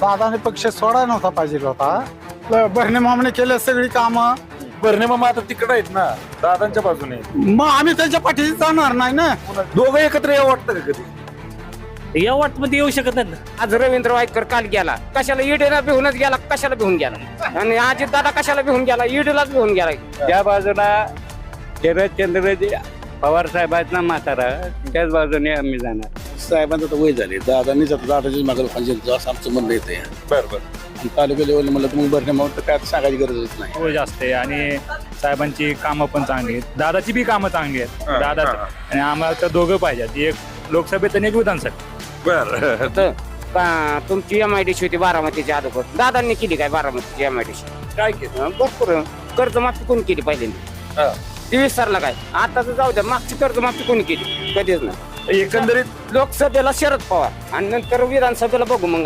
दादाने पक्ष सोडा नव्हता पाहिजे होता. बहिणी मामने केले सगळी कामं. बरणे मामा आता तिकडे आहेत ना, दादांच्या बाजूने. मग आम्ही त्यांच्या पाठीशी जाणार नाही ना. दोघं एकत्र यावं वाटतं का कधी? या वाटमध्ये येऊ शकत नाही. आज रवींद्र वायकर काल गेला, कशाला ईडीला भिवूनच गेला, कशाला भिवून गेला. आणि अजित दादा कशाला भिवून गेला, ईडीलाच भिवून गेला. त्या बाजूला शरदचंद्र पवार साहेब आहेत ना म्हातारा, त्याच बाजूने आम्ही जाणार. साहेबांचं तर वय झाले, दादांनीच आता दादाच्याच मागे लोकांचे असं आमचं म्हणणं येतं. बरं तालुका लेवल म्हणलं तर मग भरणे मग तर काय आता सांगायची गरजच नाही. हो जास्त आहे आणि साहेबांची कामं पण चांगली आहेत, दादाची बी कामं चांगली आहेत. दादा आणि आम्हाला तर दोघं पाहिजेत, एक लोकसभेत आणि एक विधानसभेत. बरं तर तुमची MIDC होती बारामतीच्या अगोदर, दादांनी केली काय बारामतीची MIDC? काय केलं? भरपूर कर्जमाफी कोणी केली पहिल्यांदा? हा. ती विसरला काय? आता तर जाऊ द्या, मागची कर्जमाफी कोणी केली? कधीच नाही. एकंदरीत लोकसभेला शरद पवार आणि नंतर विधानसभेला बघू मग